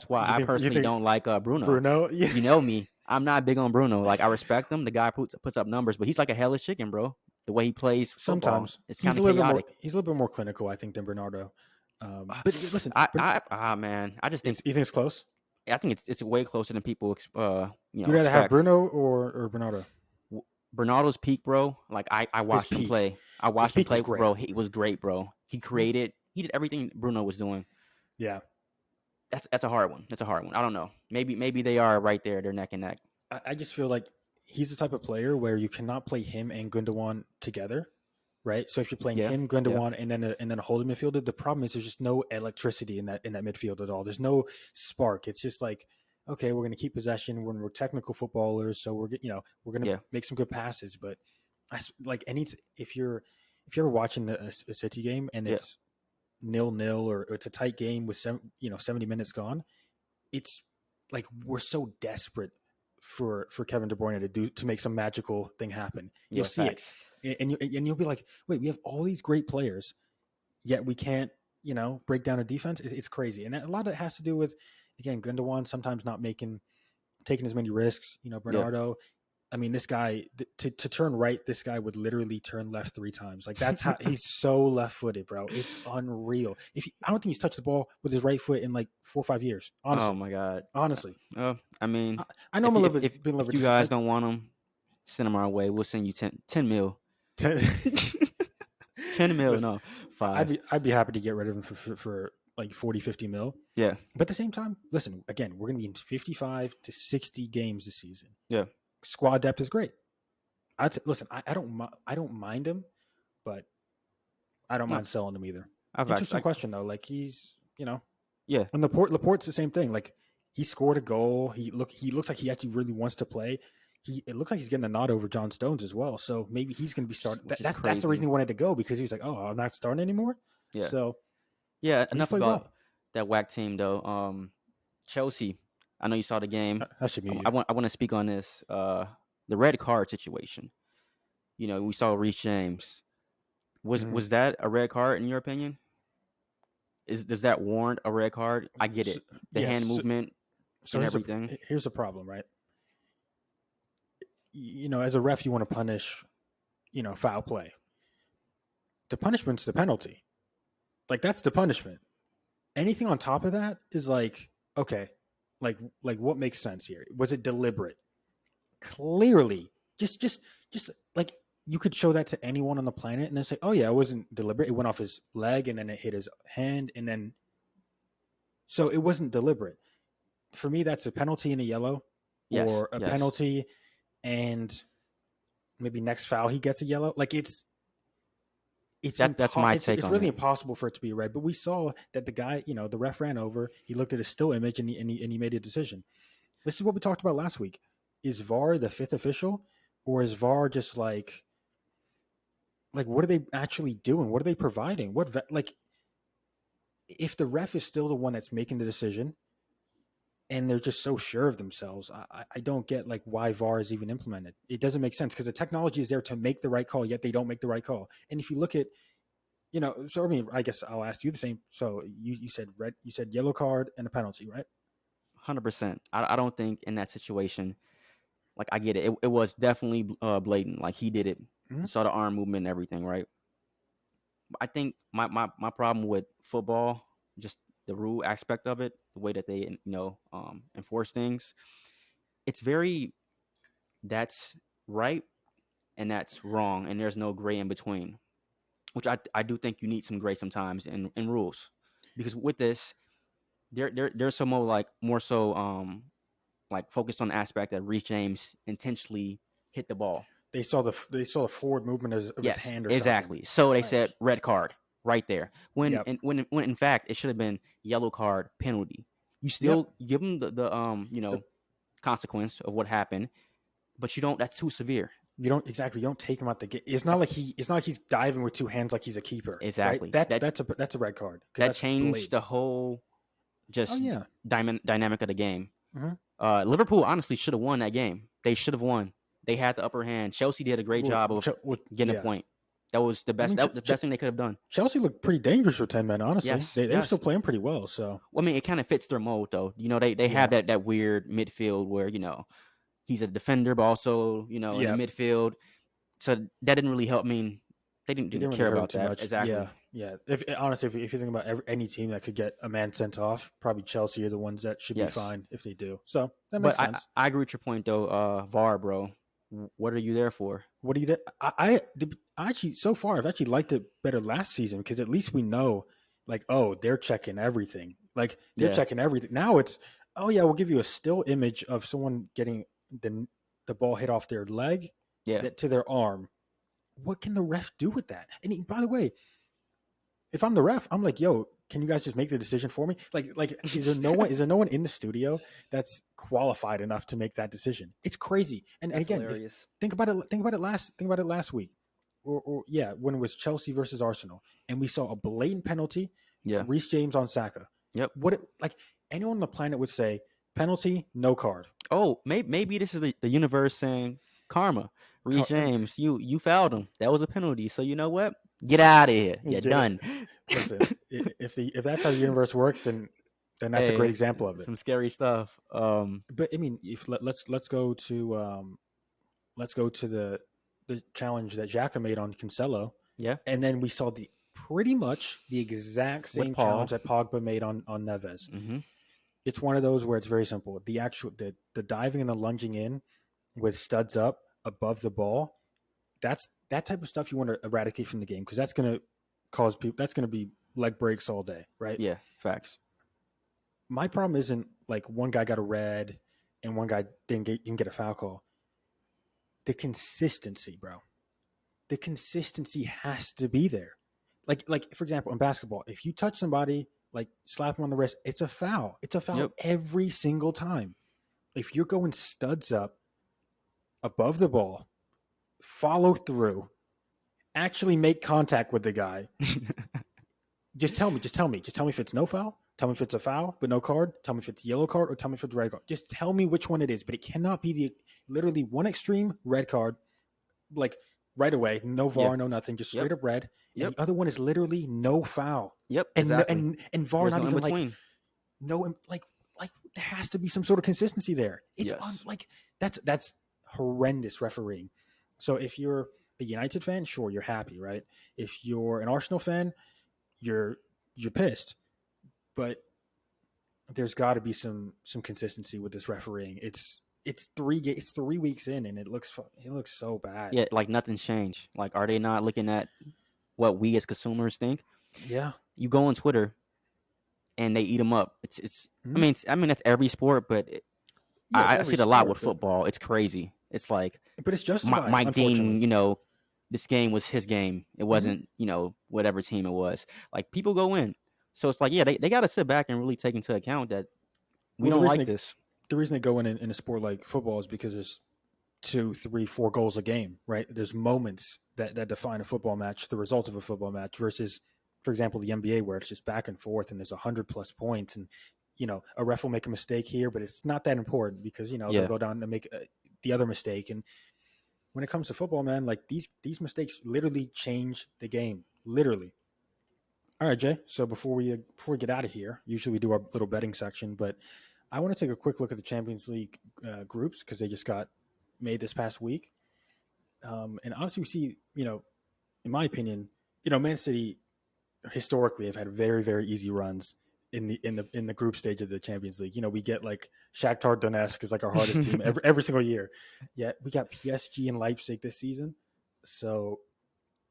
why I you personally think don't like Bruno. Bruno? Yeah. You know me, I'm not big on Bruno. Like I respect him, the guy puts up numbers, but he's like a hellish chicken, bro. The way he plays football, Sometimes it's kind of chaotic. he's a little bit more clinical, I think, than Bernardo. But listen, Man, I just think you think it's close? I think it's way closer than people You'd rather have expect. Bruno or Bernardo? Bernardo's peak, bro. Like I His watched him peak. play. I His watched him peak was play, great. bro. He was great, bro. He did everything Bruno was doing. Yeah. That's a hard one. That's a hard one. I don't know. Maybe they are right there. They're neck and neck. I just feel like he's the type of player where you cannot play him and Gundogan together, right? So if you're playing Yeah. him, Yeah. Gundogan, and then a holding midfielder, the problem is there's just no electricity in that midfield at all. There's no spark. It's just like, okay, we're going to keep possession. We're technical footballers, so we're going to Yeah. make some good passes. But like if you're ever watching a City game and Yeah. it's 0-0 or it's a tight game with 70 minutes gone, it's like we're so desperate for Kevin De Bruyne to make some magical thing happen. You'll Yeah. see it, Facts. and you'll be like, wait, we have all these great players, yet we can't break down a defense. It's crazy, and a lot of it has to do with again Gundogan sometimes not taking as many risks. Yeah. Bernardo. I mean, this guy to turn right, this guy would literally turn left 3 times. Like that's how he's so left-footed, bro. It's unreal. I don't think he's touched the ball with his right foot in like 4 or 5 years. Oh Honestly, my God. honestly, I mean, I know I'm a little bit being a if little you bit. guys don't want him, send him our way. We'll send you 10 mil. 10 mil, Listen, no, 5. I'd be happy to get rid of him for like 40, 50 mil. Yeah. But at the same time, listen, again, we're going to be in 55 to 60 games this season. Yeah. Squad depth is great. Listen, I don't mind him, but I don't No, mind selling him either. I've Interesting actually, question though. Like he's yeah. and Laporte's the same thing. Like he scored a goal. He looks like he actually really wants to play. It looks like he's getting a nod over John Stones as well. So maybe he's going to be starting. Which is That's the crazy. reason he wanted to go because he's like, oh, I'm not starting anymore. Yeah. So Yeah. he's Enough played about well. that whack team though. Chelsea. I know you saw the game. I should mute I you. want to speak on this. The red card situation. We saw Reece James Mhm. Was that a red card in your opinion? Does that warrant a red card? I get So, it, the yes. hand movement So and everything. here's the problem, right? As a ref, you want to punish, foul play. The punishment's the penalty. Like that's the punishment. Anything on top of that is like, okay, like what makes sense here? Was it deliberate? Clearly, just like you could show that to anyone on the planet and then say, oh yeah, it wasn't deliberate. It went off his leg and then it hit his hand and then so it wasn't deliberate. For me, that's a penalty and a yellow, Yes, or a yes. penalty and maybe next foul he gets a yellow. Like That's my take it's on really it. impossible for it to be red. But we saw that the guy, the ref ran over. He looked at a still image and he made a decision. This is what we talked about last week. Is VAR the fifth official, or is VAR just like what are they actually doing? What are they providing? Like if the ref is still the one that's making the decision, and they're just so sure of themselves, I don't get like why VAR is even implemented. It doesn't make sense because the technology is there to make the right call, yet they don't make the right call. And if you look at so I mean, I guess I'll ask you the same. So you said red, you said yellow card and a penalty, right? 100%. I don't think in that situation, like I get it. It was definitely blatant. Like he did it. Mm-hmm. You saw the arm movement and everything, right? But I think my problem with football, just the rule aspect of it, the way that they enforce things, it's very that's right and that's wrong, and there's no gray in between. Which I do think you need some gray sometimes in rules, because with this, there's some more so like focused on the aspect that Reece James intentionally hit the ball. They saw the forward movement of his Yes, hand or something. exactly. So they Like, said red card right there. When yep, when in fact it should have been yellow card penalty. You yep. still give him the The consequence of what happened, but you don't. That's too severe. you don't take him out the game. That's It's not like he's diving with two hands like he's a keeper, right? exactly That's a red card because that that's changed blatant. the whole Oh just yeah. dynamic of the game. Mm-hmm. Liverpool honestly should have won that game. They should have won. They had the upper hand. Chelsea did a great job of getting a Yeah. point. That was the I best. mean, That was the best thing they could have done. Chelsea looked pretty dangerous for 10 men. Honestly, Yes, they were yes. still playing pretty well. So Well, I mean, it kind of fits their mold, though. They have yeah, that weird midfield where he's a defender, but also in the yeah. midfield. So that didn't really help. I mean, they didn't It didn't didn't really care hurt him about too that much. Yeah, exactly. yeah. If honestly, if you think about any team that could get a man sent off, probably Chelsea are the ones that should be Yes, fine if they do. So that but makes I sense. I agree with your point though. VAR, bro, what are you there for? What do you think? I actually so far I've actually liked it better last season because at least we know, like, oh, they're checking everything. Like they're Yeah, checking everything. Now it's, oh yeah, we'll give you a still image of someone getting the ball hit off their leg yeah, that to their arm. What can the ref do with that? And by the way, if I'm the ref, I'm like, yo, can you guys just make the decision for me? Like, is there no one in the studio that's qualified enough to make that decision? It's crazy. And that's again, hilarious. think about it last week, or yeah, when it was Chelsea versus Arsenal, and we saw a blatant penalty Yeah. for Reece James on Saka. Yep. Like anyone on the planet would say, penalty, no card. Oh, maybe this is the universe saying karma. Reece James, you fouled him. That was a penalty. So you know what? Get out of here. You're Get it? done. Listen, if that's how the universe works, then that's a great Hey, example of it. some scary stuff. But I mean, if let's go to the challenge that Xhaka made on Cancelo, Yeah, and then we saw pretty much the exact with same Paul. challenge that Pogba made on Neves. Mm-hmm. It's one of those where it's very simple. The diving and the lunging in with studs up above the ball. That's that type of stuff you want to eradicate from the game because that's going to cause people. That's going to be leg breaks all day, right? Yeah, facts. My problem isn't like one guy got a red and one guy didn't get a foul call. The consistency, bro. The consistency has to be there. Like for example, in basketball, if you touch somebody, like slap them on the wrist, it's a foul. It's a foul Yep. every single time. If you're going studs up above the ball, follow through, actually make contact with the guy, just tell me if it's no foul. Tell me if it's a foul, but no card. Tell me if it's yellow card or tell me if it's red card. Just tell me which one it is. But it cannot be literally one extreme red card, like right away. No Yeah. VAR, no nothing, just Yep. straight up red. And Yep. the other one is literally no foul. Yep. And Exactly. and VAR There's not no in even like between. no like there has to be some sort of consistency there. It's on Yes. like that's horrendous refereeing. So if you're a United fan, sure, you're happy, right? If you're an Arsenal fan, you're pissed. But there's got to be some consistency with this refereeing. It's 3 weeks in, and it looks so bad. Yeah. Like nothing's changed. Like, are they not looking at what we as consumers think? Yeah. You go on Twitter and they eat them up. It's. Mhm. I mean that's every sport, but Yeah, it's I every see it a lot sport, with football. It's crazy. It's like but it's justified, Mike unfortunately. Dean. This game was his game. It Mhm. wasn't whatever team it was. Like people go in, so it's like yeah, they got to sit back and really take into account that we Well, don't like this. the reason they go in a sport like football is because there's 2, 3, 4 goals a game, right? There's moments that define a football match, the result of a football match, versus, for example, the NBA where it's just back and forth and there's 100+ points, and a ref will make a mistake here, but it's not that important because they'll Yeah, go down and make the other mistake. And when it comes to football, man, like these mistakes literally change the game, literally. All right, Jay. So before we get out of here, usually we do our little betting section, but I want to take a quick look at the Champions League groups because they just got made this past week. And obviously, we see, in my opinion, Man City historically have had very, very easy runs in the group stage of the Champions League. We get like Shakhtar Donetsk is like our hardest team every single year. Yet we got PSG and Leipzig this season, so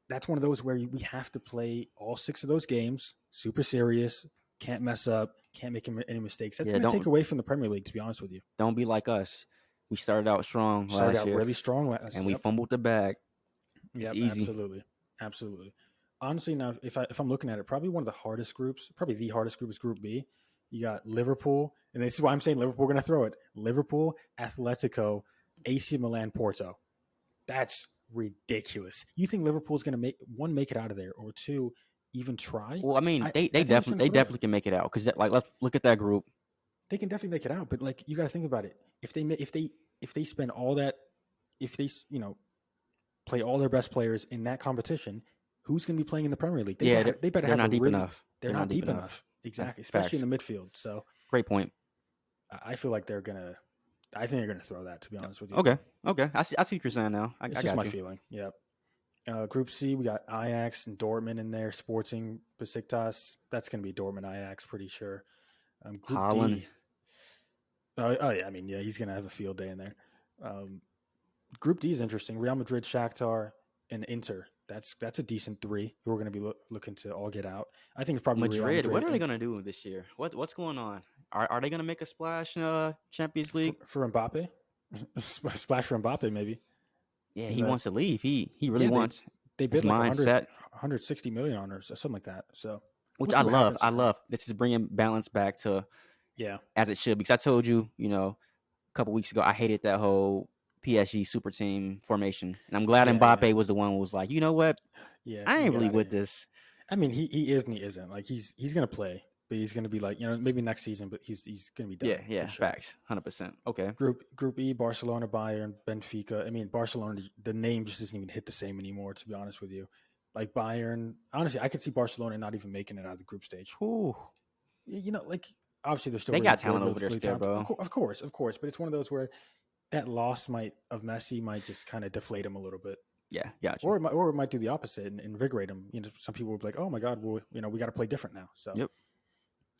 that's one of those where we have to play all 6 of those games super serious. Can't mess up. Can't make any mistakes. That's yeah. going to take away from the Premier League, to be honest with you. Don't be like us. We started out strong Started last out year, really strong last. and we Yep. fumbled the bag. It's Yep, easy. absolutely. Honestly, now if I'm looking at it, probably one of the hardest groups, probably the hardest group is Group B. You got Liverpool, and this is why I'm saying Liverpool going to throw it. Liverpool, Atletico, AC Milan, Porto. That's ridiculous. You think Liverpool's going to make it out of there, or 2, even try? Well, I mean, they I think it's gonna throw it. definitely can make it out because like let's look at that group. They can definitely make it out, but like you got to think about it. If they spend all that, if they play all their best players in that competition, who's going to be playing in the Premier League? Yeah, They better they're have not a deep really. enough. They're not deep enough. Exactly, especially Facts. in the midfield. So Great point. I feel like they're gonna. I think they're gonna throw that. To be honest with you. Okay. I see what you're saying now. I It's got just my you. feeling. Yeah. Group C, we got Ajax and Dortmund in there. Sporting Besiktas. That's gonna be Dortmund Ajax, pretty sure. Group Holland. D. Oh yeah, I mean yeah, he's gonna have a field day in there. Group D is interesting. Real Madrid, Shakhtar, and Inter. That's a decent 3 who are going to be looking to all get out. I think it's probably Real Madrid. Madrid. What are they gonna do this year? What's going on? Are they gonna make a splash in Champions League? for Mbappe? Splash for Mbappe, maybe. Yeah, he wants to leave. He really Yeah, wants. They His bid like mindset, 160 million on her, or something like that. So which we'll see I what love. happens I with him. love. This is bringing balance back to Yeah, as it should. Because I told you, a couple weeks ago, I hated that whole PSG super team formation, and I'm glad Yeah, Mbappe yeah. was the one who was like, you know what, yeah. I ain't Get really outta with here. this. I mean, he is and he isn't. Like he's gonna play, but he's gonna be like maybe next season, but he's gonna be done. Yeah, for sure. facts, 100%. Okay, Group E, Barcelona, Bayern, Benfica. I mean, Barcelona, the name just doesn't even hit the same anymore, to be honest with you. Like Bayern, honestly, I could see Barcelona not even making it out of the group stage. Whew. Like obviously they're still They really got good, talent over there really still, talented. bro. Of course, but it's one of those where that loss of Messi might just kind of deflate him a little bit, Yeah, gotcha. or it might do the opposite and invigorate him. Some people will be like, "Oh my God, well, we got to play different now." So, Yep.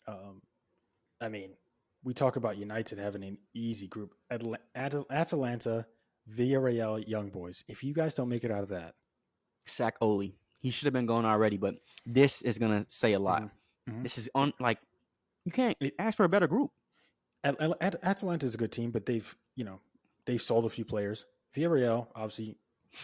I mean, we talk about United having an easy group. Atalanta, Villarreal, Young Boys. If you guys don't make it out of that, Sack Oli. He should have been going already, but this is gonna say a lot. Mhm. This is you can't ask for a better group. Atalanta is a good team, but they've sold a few players. Villarreal obviously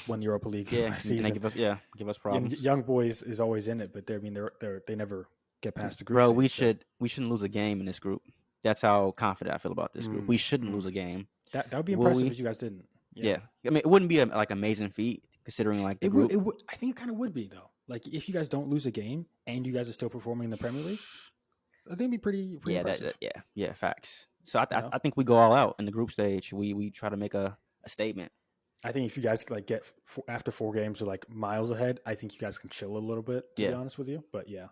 won the Europa League Yeah, last and they season. give us problems. Young Boys is always in it, but they never get past the group. Bro, stage, we shouldn't lose a game in this group. That's how confident I feel about this group. We shouldn't lose a game. That would be Will impressive we? if you guys didn't. Yeah. I mean, it wouldn't be amazing feat considering the group. It would. I think it kind of would be though. Like if you guys don't lose a game and you guys are still performing in the Premier League, I think it'd be pretty impressive. Facts. So I think we go all out in the group stage. We try to make a statement. I think if you guys like get after 4 games or like miles ahead, I think you guys can chill a little bit. To be Yeah, honest with you, but yeah.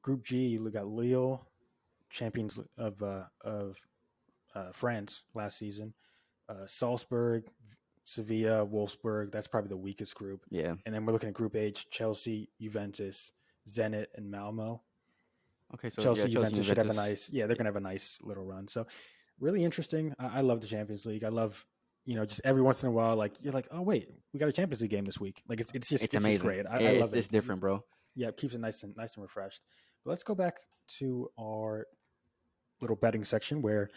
Group G, we got Lille, champions of France last season. Salzburg, Sevilla, Wolfsburg. That's probably the weakest group. yeah. And then we're looking at Group H: Chelsea, Juventus, Zenit, and Malmo. Okay, so yeah, Chelsea, Chelsea, Juventus should have a Juventus. nice, yeah, they're gonna have a nice little run. So really interesting. I love the Champions League. I love, just every once in a while, like you're like, oh wait, we got a Champions League game this week. Like It's it's just amazing. great. Yeah, I love it's it. different, bro. Yeah, it keeps it nice and refreshed. But let's go back to our little betting section where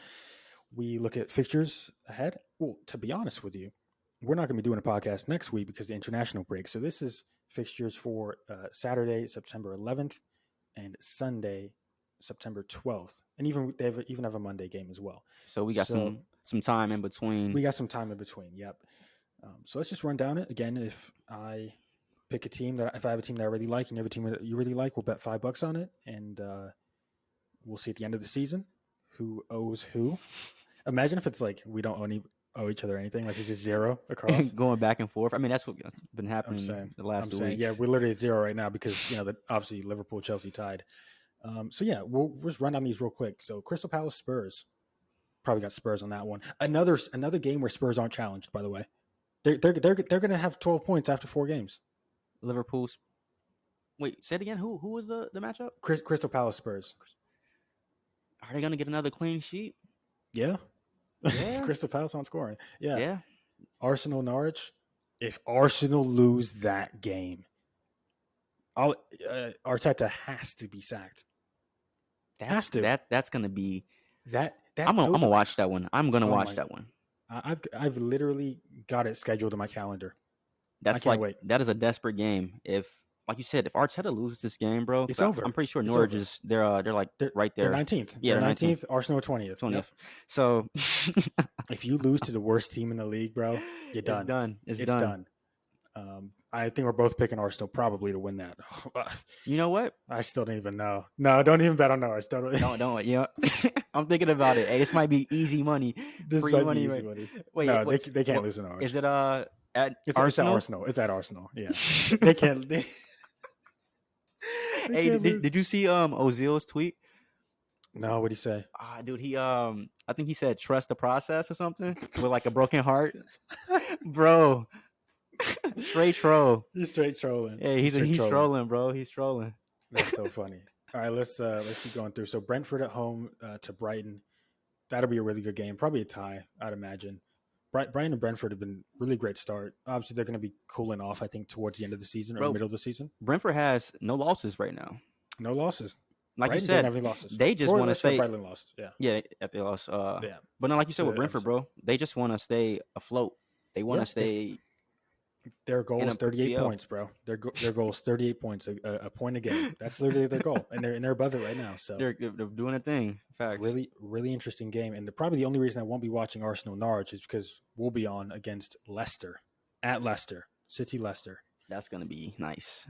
we look at fixtures ahead. Well, to be honest with you, we're not going to be doing a podcast next week because the international break. So this is fixtures for Saturday, September 11th, and Sunday, September 12th, and they even have a Monday game as well. So we got So some time in between. we got some time in between. Yep. So let's just run down it again. If I pick a team if I have a team that I really like, and you have a team that you really like, we'll bet $5 on it, and we'll see at the end of the season who owes who. Imagine if it's like we don't owe each other anything, like it's just zero across. Going back and forth. I mean, that's what's been I'm happening saying, the last 2 weeks. yeah, we're literally at zero right now because obviously Liverpool, Chelsea tied. So yeah, we'll just run down these real quick. So Crystal Palace, Spurs, probably got Spurs on that one. Another game where Spurs aren't challenged. By the way, they're going to have 12 points after 4 games. Liverpool. Wait, say it again. Who was the matchup? Crystal Palace, Spurs. Are they gonna get another clean sheet? Yeah. Yeah. Crystal Palace on scoring. Yeah. Yeah. Arsenal, Norwich. If Arsenal lose that game, Arteta has to be sacked. Has to. That's gonna be. That I'm gonna watch that one. I'm gonna watch that one. I've literally got it scheduled in my calendar. That's I can't wait. That is a desperate game. If, like you said, if Arteta loses this game, bro, it's over. I'm pretty sure It's Norwich over. is they're right there. They're 19th. Yeah, they're 19th. Arsenal 20th. 20th. Yep. So if you lose to the worst team in the league, bro, you're done. It's done. It's done. I think we're both picking Arsenal probably to win that. You know what? I still don't even know. No, don't even bet on Norwich. Don't. Yeah. I'm thinking about it. Hey, this might be easy money. This free might money. be easy money. Wait, no, they can't lose to Norwich. Is it at it's Arsenal? at Arsenal. It's at Arsenal. Yeah, they can't. Hey, did you see Ozil's tweet? No, what did he say? Dude, he I think he said trust the process or something with like a broken heart, bro. Straight troll. He's straight trolling. Yeah, he's trolling, bro. He's trolling. That's so funny. All right, let's keep going through. So Brentford at home to Brighton. That'll be a really good game. Probably a tie, I'd imagine. Brighton and Brentford have been really great start. Obviously, they're going to be cooling off, I think, towards the end of the season or middle of the season. Brentford has no losses right now. No losses. Like Brighton you said, don't have any losses. They just want to stay. Brighton lost. Yeah. Yeah, if they lost. Yeah. But no, like you said with Brentford, bro, they just want to stay afloat. They want to stay. Their goal is 38 points, bro. Their goal is 38 points, a point a game. That's literally their goal, and they're above it right now. So they're doing a thing. Facts. Really, really interesting game, and probably the only reason I won't be watching Arsenal Norwich is because we'll be on against Leicester at Leicester City. Leicester. That's gonna be nice.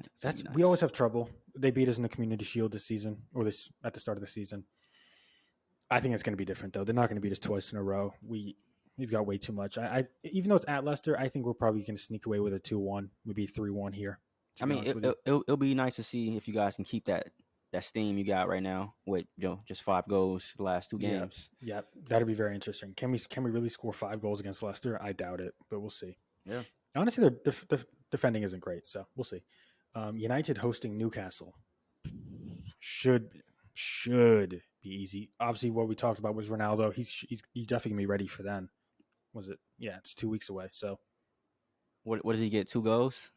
We always have trouble. They beat us in the Community Shield this season, or at the start of the season. I think it's going to be different though. They're not going to beat us twice in a row. We've got way too much. I even though it's at Leicester, I think we're probably going to sneak away with a 2-1, maybe 3-1 here. I mean, it'll be nice to see if you guys can keep that steam you got right now with just 5 goals the last 2 games. Yeah, that'll be very interesting. Can we really score 5 goals against Leicester? I doubt it, but we'll see. Yeah. Honestly, their defending isn't great, so we'll see. United hosting Newcastle should be easy. Obviously, what we talked about was Ronaldo. He's definitely gonna be ready for then. Was it? Yeah, it's 2 weeks away. So, what does he get? 2 goals?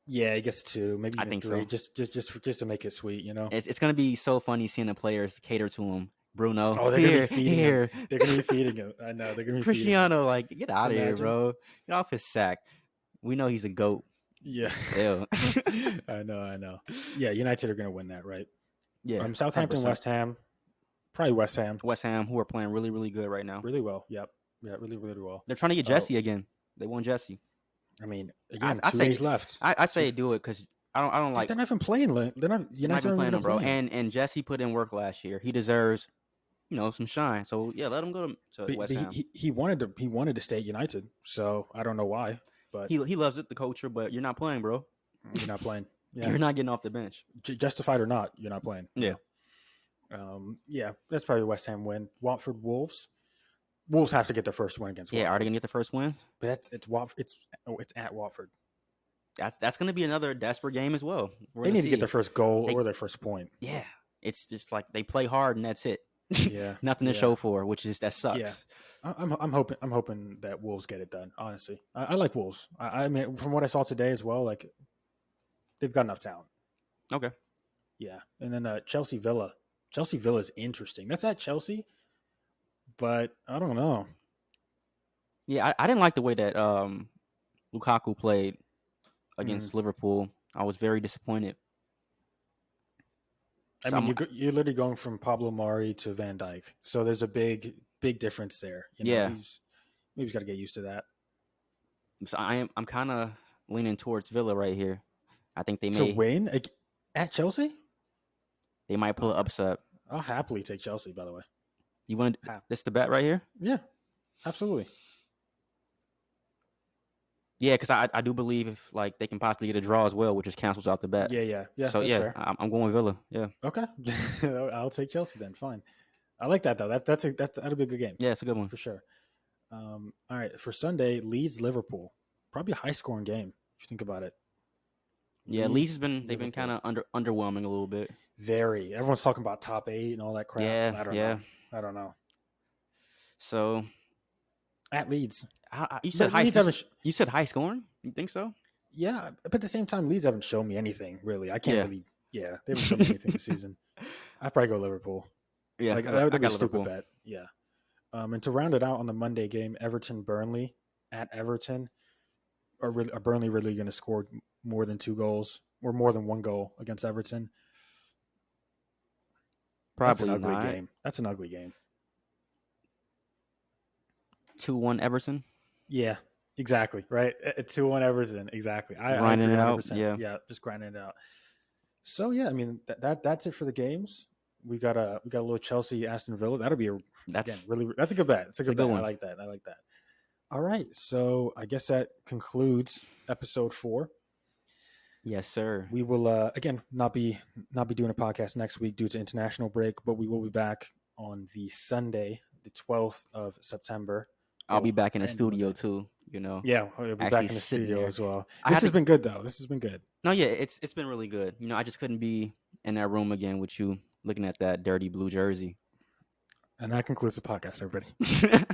Yeah, he gets 2, maybe even 3. So. Just to make it sweet, you know. It's gonna be so funny seeing the players cater to him. Bruno, they're gonna be feeding him. They're gonna be feeding him. I know they're gonna be Cristiano, like get out of here, bro. Get off his sack. We know he's a goat. Yeah, I know. Yeah, United are gonna win that, right? Yeah. Southampton, 100%. West Ham, probably West Ham. West Ham, who are playing really, really good right now. Really well. Yep. Yeah, really, really well. They're trying to get Jesse again. They want Jesse. I mean, again, 2 days left. I say do it because I don't like. They're not even playing. They're not even playing him, bro. And Jesse put in work last year. He deserves some shine. So yeah, let him go to But West Ham. he wanted to stay at United, so I don't know why, but He loves it, the culture, but you're not playing, bro. you're not playing. Yeah, You're not getting off the bench. Justified or not, you're not playing. Yeah. Yeah, that's probably a West Ham win. Watford Wolves. Wolves have to get their first win against Yeah, Watford. are they gonna get the first win? But it's Watford. It's at Watford. That's gonna be another desperate game as well. They need to get their first goal They- or their first point. Yeah, it's just like they play hard and that's it. Yeah, Nothing to yeah. show for, which is that sucks. Yeah. I'm hoping that Wolves get it done. Honestly, I like Wolves. I mean, from what I saw today as well, like they've got enough talent. Okay. Yeah, and then Chelsea Villa. Chelsea Villa is interesting. That's at Chelsea, but I don't know. Yeah, I didn't like the way that Lukaku played against Liverpool. I was very disappointed. I mean, you're literally going from Pablo Mari to Van Dijk, so there's a big difference there. Yeah. He's got to get used to that. So I'm kind of leaning towards Villa right here. I think they to win at Chelsea. They might pull an upset. I'll happily take Chelsea. By the way, you want this the bet right here? Yeah, absolutely. Yeah, because I do believe if like they can possibly get a draw as well, which just cancels out the bet. Yeah. So yeah, fair. I'm going with Villa. Yeah. Okay, I'll take Chelsea then. Fine. I like that though. That'll be a good game. Yeah, it's a good one for sure. All right, for Sunday, Leeds Liverpool, probably a high scoring game if you think about it. Yeah, Leeds they've been kind of underwhelming a little bit. Very. Everyone's talking about top 8 and all that crap. Yeah, I don't know. So at Leeds, you said high. You said high scoring. You think so? Yeah, but at the same time, Leeds haven't shown me anything really. I can't really. Yeah, they haven't shown me anything this season. I'd probably go Liverpool. Yeah, like, that would be a stupid bet. Yeah. And to round it out on the Monday game, Everton Burnley at Everton. Are Burnley really going to score more than 2 goals or more than 1 goal against Everton? Probably That's an ugly not. game. That's an ugly game. 2-1 Everton. Yeah, exactly. Right. 2-1 Everton. Exactly. Grinding it out. Yeah, just grinding it out. So yeah, I mean that's it for the games. We got a little Chelsea Aston Villa. That'll be that's a good bet. It's a good bet. One. I like that. All right, so I guess that concludes episode 4. Yes, sir. We will again not be doing a podcast next week due to international break, but we will be back on the Sunday, the 12th of September. I'll be back in the studio too. Yeah, I'll be back in the studio there as well. This has been good though. This has been good. No, yeah, it's been really good. I just couldn't be in that room again with you, looking at that dirty blue jersey. And that concludes the podcast, everybody.